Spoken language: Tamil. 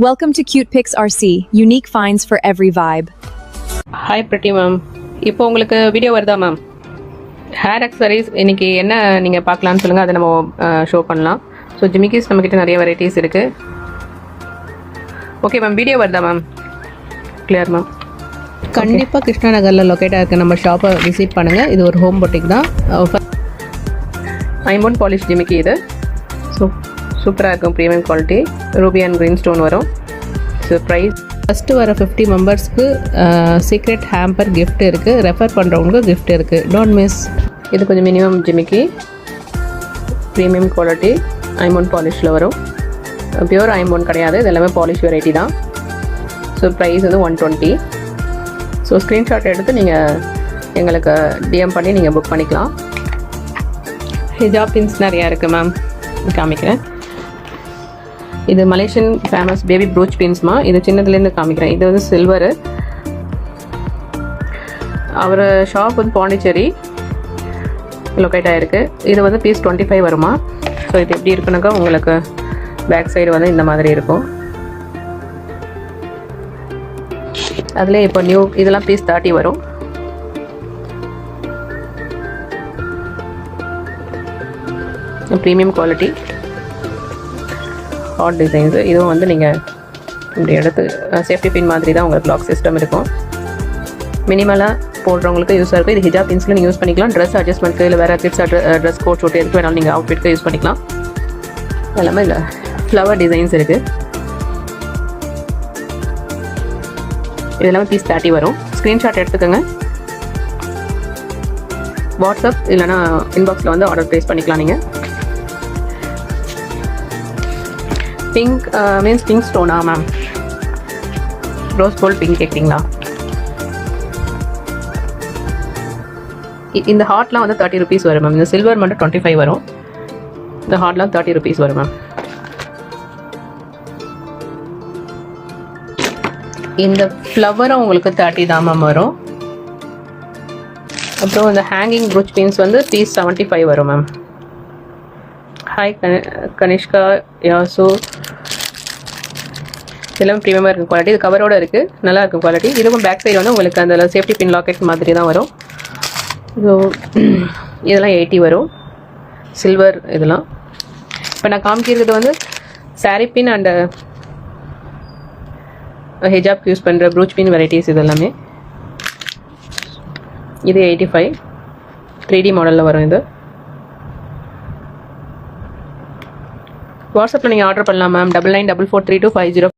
Welcome to Cute Pics RC, unique finds for every vibe. Hi pretty ma'am. இப்போ உங்களுக்கு வீடியோ வருதா மேம்? ஹேர் அக்சசரிஸ் இன்னைக்கு என்ன நீங்கள் பார்க்கலான்னு சொல்லுங்கள், அதை நம்ம ஷோ பண்ணலாம். ஸோ ஜிமிக்கிஸ் நம்மக்கிட்ட நிறைய வெரைட்டிஸ் இருக்குது. ஓகே மேம், வீடியோ வருதா மேம்? Clear ma'am. கண்டிப்பாக கிருஷ்ணா நகரில் லொக்கேட்டாக இருக்குது. நம்ம ஷாப்பை விசிட் பண்ணுங்கள். இது ஒரு ஹோம் பொட்டிக் தான். ஐம்பொன் பாலிஷ் ஜிமிக்கி இது. ஸோ சூப்பராக இருக்கும், premium quality. Ruby and green stone வரும். ஸோ ப்ரைஸ் ஃபஸ்ட்டு வர 50 மெம்பர்ஸ்க்கு சீக்ரெட் ஹேம்பர் கிஃப்ட் இருக்குது. ரெஃபர் பண்ணுறவங்களுக்கு கிஃப்ட் இருக்குது. Don't miss. இது கொஞ்சம் மினிமம் ஜிமிக்கி, ப்ரீமியம் குவாலிட்டி, ஐம்பொன் பாலிஷில் வரும். பியூர் ஐம்பொன் கிடையாது, இது எல்லாமே பாலிஷ் வெரைட்டி தான். ஸோ ப்ரைஸ் வந்து 120. ஸோ ஸ்க்ரீன்ஷாட் எடுத்து நீங்கள் எங்களுக்கு டிஎம் பண்ணி நீங்கள் புக் பண்ணிக்கலாம். ஹிஜாப் பின்ஸ் நிறையா இருக்குது மேம், காமிக்கிறேன். இது மலேசியன் ஃபேமஸ் பேபி ப்ரூச் பின்ஸ்மா. இது சின்னதுலேருந்து காமிக்கிறேன். இது வந்து சில்வரு. அவர் ஷாப் வந்து பாண்டிச்சேரி லொக்கேட் ஆகிருக்கு. இது வந்து பீஸ் 25 வருமா. ஸோ இது எப்படி இருக்குனாக்கா உங்களுக்கு பேக் சைடு வந்து இந்த மாதிரி இருக்கும். அதில் இப்போ நியூ இதெல்லாம் பீஸ் 30 வரும். Premium quality, hot designs. இதுவும் வந்து நீங்கள் இப்படி எடுத்து சேஃப்டி பின் மாதிரி தான் உங்களுக்கு லாக் சிஸ்டம் இருக்கும். மினிமலாக போடுறவங்களுக்கு யூஸாக இருக்கும். இது ஹிஜாப் பின்ஸில் நீங்கள் யூஸ் பண்ணிக்கலாம். ட்ரெஸ் அட்ஜஸ்ட்மெண்ட்க்கு இல்லை வேறு கிட்ஸ் ட்ரெஸ் கோட் ஷூட் எதுக்கு வேணாலும் நீங்கள் அவுட்ஃபிட்க்கு யூஸ் பண்ணிக்கலாம். எல்லாமே இல்லை ஃப்ளவர் டிசைன்ஸ் இருக்குது. இது எல்லாமே பீஸ் 30 வரும். ஸ்க்ரீன்ஷாட் எடுத்துக்கோங்க. வாட்ஸ்அப் இல்லைனா இன்பாக்ஸில் வந்து ஆர்டர் ப்ளேஸ் பண்ணிக்கலாம். நீங்கள் பிங்க் மீன்ஸ் பிங்க் ஸ்டோனா மேம்? ரோஸ் கோல்ட் பிங்க் கேட்குறீங்களா? இந்த ஹார்ட்லாம் வந்து 30 ருபீஸ் வரும் மேம். இந்த சில்வர் மட்டும் 25 வரும். இந்த ஹார்ட்லாம் 30 ருபீஸ் வரும் மேம். இந்த ஃப்ளவரும் உங்களுக்கு 30 தான் மேம் வரும். அப்புறம் இந்த ஹேங்கிங் ப்ரூச் பின்ஸ் வந்து பீஸ் 75 வரும் மேம். ஹாய் கனிஷ்கா யாசு. இதெல்லாம் ப்ரீமியமாக இருக்கும் குவாலிட்டி. இது கவரோடு இருக்குது, நல்லா இருக்கும் குவாலிட்டி. இதுவும் பேக் சைடு வந்து உங்களுக்கு அந்த சேஃப்டி பின் லாக்கெட் மாதிரி தான் வரும். ஸோ இதெல்லாம் 80 வரும். சில்வர் இதெல்லாம். இப்போ நான் காமிக்கிறது வந்து சாரீ பின் அண்டு ஹிஜாப் யூஸ் பண்ணுற ப்ரூச் பின் வெரைட்டிஸ். இது எல்லாமே இது 85. 3D மாடலில் வரும். இது வாட்ஸ்அப்பில் நீங்கள் ஆர்டர் பண்ணலாம் மேம். 99443250